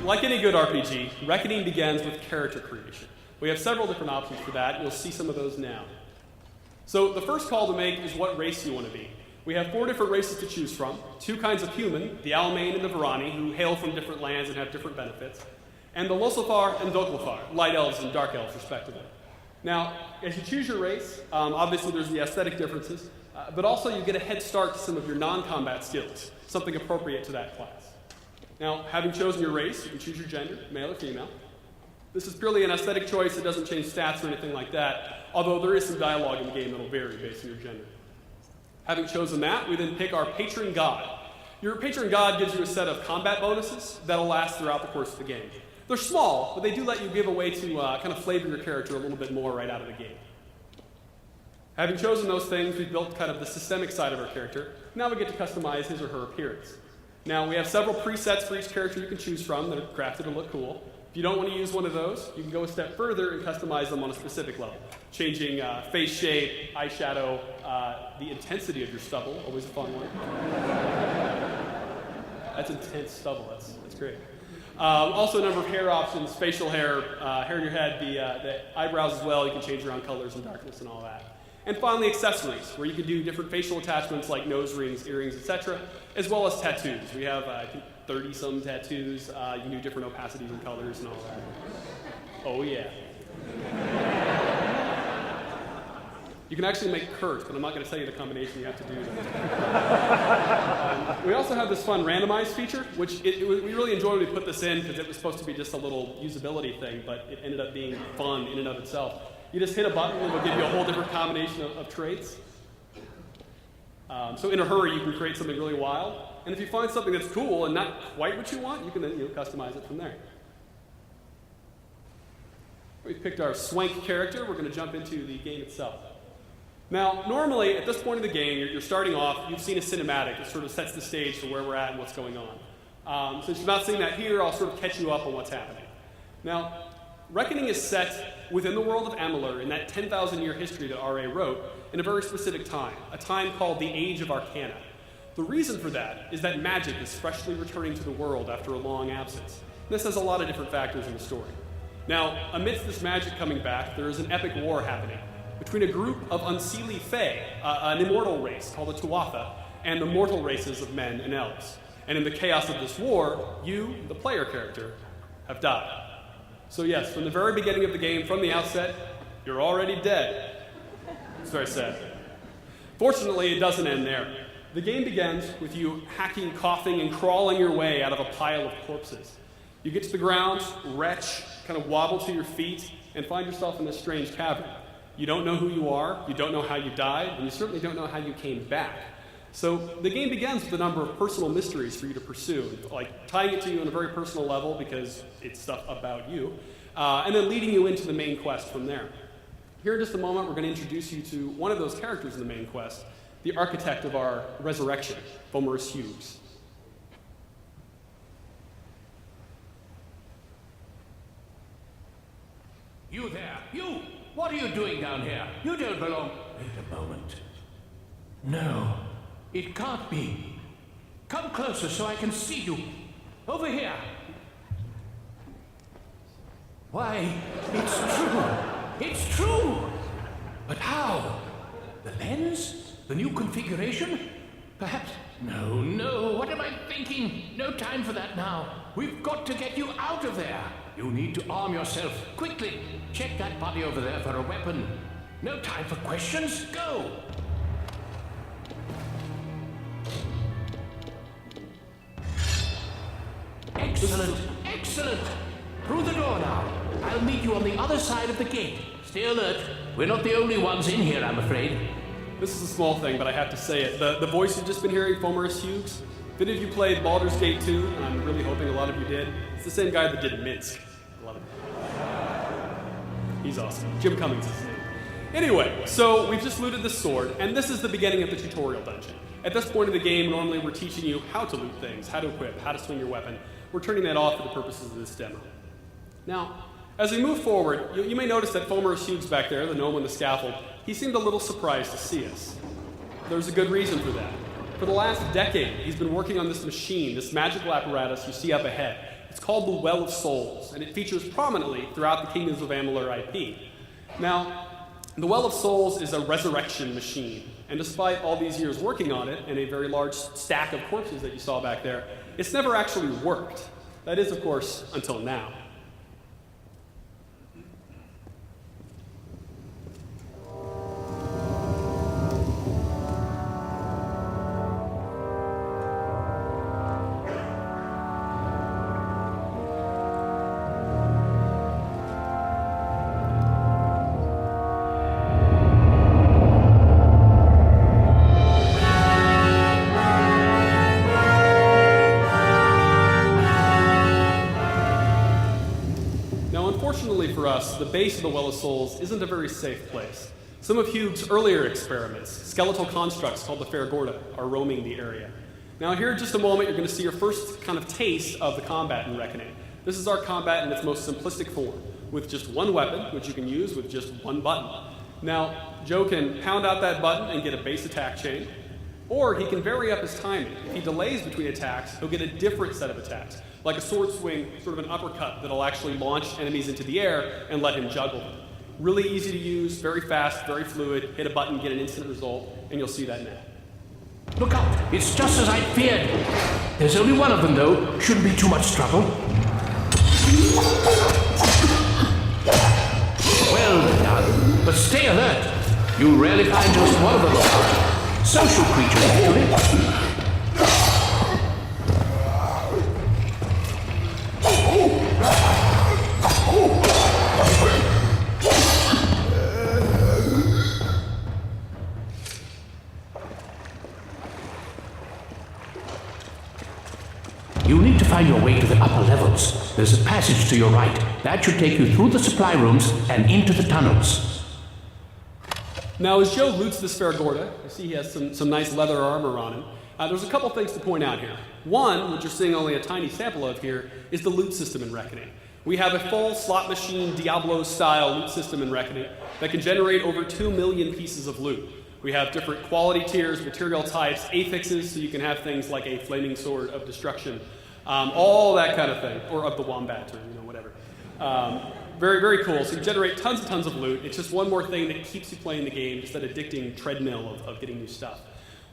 like any good RPG, Reckoning begins with character creation. We have several different options for that. You'll see some of those now. So the first call to make is what race you want to be. We have 4 different races to choose from, 2 kinds of human, the Almain and the Varani, who hail from different lands and have different benefits, and the Losofar and Doklafar, light elves and dark elves, respectively. Now, as you choose your race, obviously there's the aesthetic differences, but also you get a head start to some of your non-combat skills, something appropriate to that class. Now, having chosen your race, you can choose your gender, male or female. This is purely an aesthetic choice. It doesn't change stats or anything like that, although there is some dialogue in the game that will vary based on your gender. Having chosen that, we then pick our patron god. Your patron god gives you a set of combat bonuses that'll last throughout the course of the game. They're small, but they do let you give a way to kind of flavor your character a little bit more right out of the gate. Having chosen those things, we've built kind of the systemic side of our character. Now we get to customize his or her appearance. Now, we have several presets for each character you can choose from that are crafted to look cool. If you don't want to use one of those, you can go a step further and customize them on a specific level, changing face shape, eyeshadow, the intensity of your stubble, always a fun one. That's intense stubble, that's great. Also a number of hair options, facial hair, hair in your head, the eyebrows as well. You can change around colors and darkness and all that. And finally, accessories, where you can do different facial attachments like nose rings, earrings, etc., as well as tattoos. We have, I think, 30-some tattoos. You can do different opacities and colors and all that. Oh, yeah. You can actually make curves, but I'm not going to tell you the combination you have to do. We also have this fun randomized feature, which we really enjoyed when we put this in because it was supposed to be just a little usability thing, but it ended up being fun in and of itself. You just hit a button and it'll give you a whole different combination of traits. So in a hurry, you can create something really wild. And if you find something that's cool and not quite what you want, you can then customize it from there. We've picked our swank character. We're going to jump into the game itself. Now, normally, at this point in the game, you're starting off, you've seen a cinematic. It sort of sets the stage for where we're at and what's going on. Since you've not seen that here, I'll sort of catch you up on what's happening. Now, Reckoning is set within the world of Amalur in that 10,000-year history that R.A. wrote in a very specific time, a time called the Age of Arcana. The reason for that is that magic is freshly returning to the world after a long absence. This has a lot of different factors in the story. Now, amidst this magic coming back, there is an epic war happening between a group of unseelie fae, an immortal race called the Tuatha, and the mortal races of men and elves. And in the chaos of this war, you, the player character, have died. So yes, from the very beginning of the game, from the outset, you're already dead. It's very sad. Fortunately, it doesn't end there. The game begins with you hacking, coughing, and crawling your way out of a pile of corpses. You get to the ground, retch, kind of wobble to your feet, and find yourself in this strange cavern. You don't know who you are, you don't know how you died, and you certainly don't know how you came back. So the game begins with a number of personal mysteries for you to pursue, like tying it to you on a very personal level because it's stuff about you, and then leading you into the main quest from there. Here in just a moment, we're going to introduce you to one of those characters in the main quest, the architect of our resurrection, Fomorus Hughes. You there, you! What are you doing down here? You don't belong... Wait a moment. No, it can't be. Come closer so I can see you. Over here. Why, it's true. It's true. But how? The lens? The new configuration? Perhaps... No, what am I thinking? No time for that now. We've got to get you out of there. You need to arm yourself. Quickly, check that body over there for a weapon. No time for questions. Go! Excellent, excellent. Through the door now. I'll meet you on the other side of the gate. Stay alert. We're not the only ones in here, I'm afraid. This is a small thing, but I have to say it. The voice you've just been hearing, Fomorus Hughes, if any of you played Baldur's Gate 2, and I'm really hoping a lot of you did, it's the same guy that did Minsk. I love it. He's awesome. Jim Cummings is his name. Anyway, so we've just looted this sword, and this is the beginning of the tutorial dungeon. At this point in the game, normally we're teaching you how to loot things, how to equip, how to swing your weapon. We're turning that off for the purposes of this demo. Now, as we move forward, you may notice that Fomorus Hughes back there, the gnome on the scaffold, he seemed a little surprised to see us. There's a good reason for that. For the last decade, he's been working on this machine, this magical apparatus you see up ahead. It's called the Well of Souls, and it features prominently throughout the Kingdoms of Amalur IP. Now, the Well of Souls is a resurrection machine, and despite all these years working on it and a very large stack of corpses that you saw back there, it's never actually worked. That is, of course, until now. Unfortunately for us, the base of the Well of Souls isn't a very safe place. Some of Hugh's earlier experiments, skeletal constructs called the Fair Gorda, are roaming the area. Now here in just a moment, you're going to see your first kind of taste of the combat in Reckoning. This is our combat in its most simplistic form, with just one weapon, which you can use with just one button. Now, Joe can pound out that button and get a base attack chain, or he can vary up his timing. If he delays between attacks, he'll get a different set of attacks, like a sword swing, sort of an uppercut that'll actually launch enemies into the air and let him juggle them. Really easy to use, very fast, very fluid. Hit a button, get an instant result, and you'll see that now. Look out! It's just as I feared. There's only one of them, though. Shouldn't be too much trouble. Well done. But stay alert. You'll rarely find just one of them. Social creatures, actually. You need to find your way to the upper levels. There's a passage to your right. That should take you through the supply rooms and into the tunnels. Now, as Joe loots this Fair Gorda, you see he has some nice leather armor on him. There's a couple things to point out here. One, which you're seeing only a tiny sample of here, is the loot system in Reckoning. We have a full slot machine Diablo-style loot system in Reckoning that can generate over 2 million pieces of loot. We have different quality tiers, material types, affixes, so you can have things like a flaming sword of destruction, all that kind of thing, or of the wombat, or whatever. Very, very cool. So you generate tons and tons of loot. It's just one more thing that keeps you playing the game, just that addicting treadmill of getting new stuff.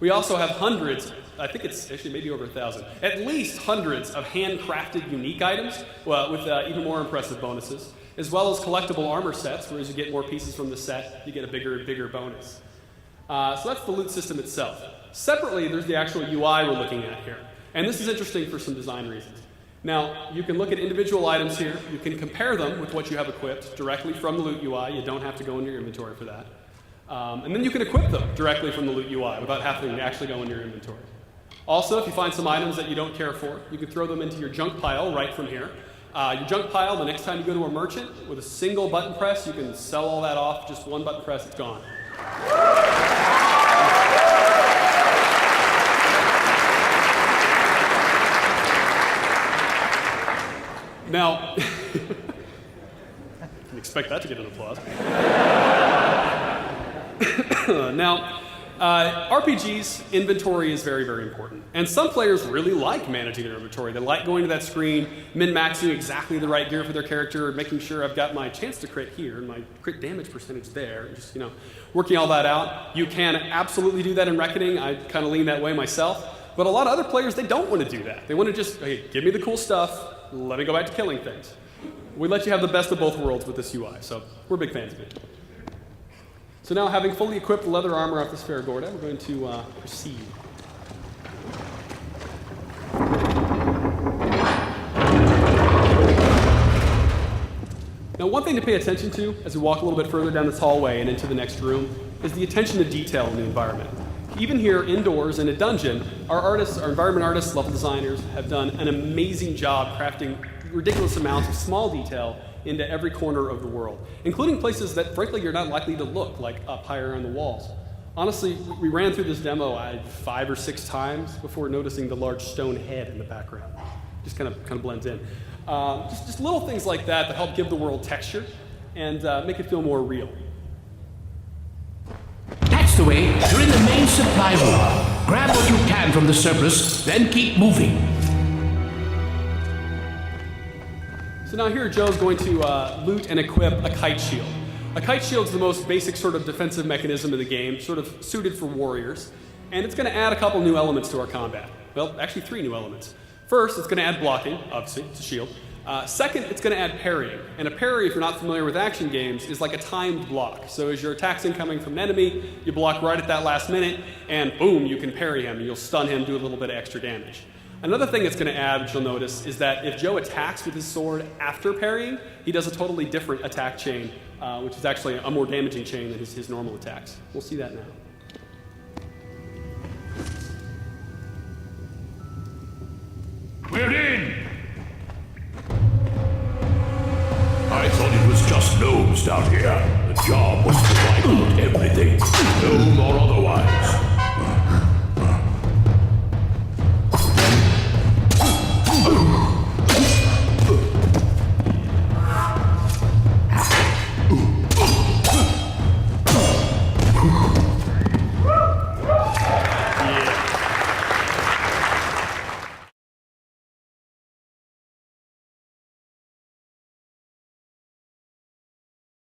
We also have hundreds, I think it's actually maybe over 1,000, at least hundreds of handcrafted unique items with even more impressive bonuses, as well as collectible armor sets, where as you get more pieces from the set, you get a bigger and bigger bonus. So that's the loot system itself. Separately, there's the actual UI we're looking at here. And this is interesting for some design reasons. Now, you can look at individual items here. You can compare them with what you have equipped directly from the loot UI. You don't have to go into your inventory for that. And then you can equip them directly from the loot UI without having to actually go into your inventory. Also, if you find some items that you don't care for, you can throw them into your junk pile right from here. Your junk pile, the next time you go to a merchant, with a single button press, you can sell all that off. Just one button press, it's gone. Now, you can expect that to get an applause. Now, RPGs, inventory is very, very important. And some players really like managing their inventory. They like going to that screen, min-maxing exactly the right gear for their character, making sure I've got my chance to crit here and my crit damage percentage there, and just, working all that out. You can absolutely do that in Reckoning. I kind of lean that way myself. But a lot of other players, they don't want to do that. They want to just, hey, give me the cool stuff, let me go back to killing things. We let you have the best of both worlds with this UI, so we're big fans of it. So now, having fully equipped the leather armor off this Fair Gorda, we're going to proceed. Now, one thing to pay attention to as we walk a little bit further down this hallway and into the next room is the attention to detail in the environment. Even here, indoors in a dungeon, our artists, our environment artists, level designers, have done an amazing job crafting ridiculous amounts of small detail into every corner of the world, including places that, frankly, you're not likely to look, like up higher on the walls. Honestly, we ran through this demo 5 or 6 times before noticing the large stone head in the background. Just kind of blends in. Just little things like that help give the world texture and make it feel more real. That's the way. You're in the main supply room. Grab what you can from the surplus, then keep moving. So now here Joe's going to loot and equip a kite shield. A kite shield is the most basic sort of defensive mechanism of the game, sort of suited for warriors, and it's going to add a couple new elements to our combat. Well, actually 3 new elements. First, it's going to add blocking, obviously, it's a shield. Second, it's going to add parrying. And a parry, if you're not familiar with action games, is like a timed block. So as your attack's incoming from an enemy, you block right at that last minute, and boom, you can parry him, and you'll stun him, do a little bit of extra damage. Another thing it's going to add, which you'll notice, is that if Joe attacks with his sword after parrying, he does a totally different attack chain, which is actually a more damaging chain than his normal attacks. We'll see that now. We're in! I thought it was just gnomes down here. The job was to wipe out everything, gnome or otherwise.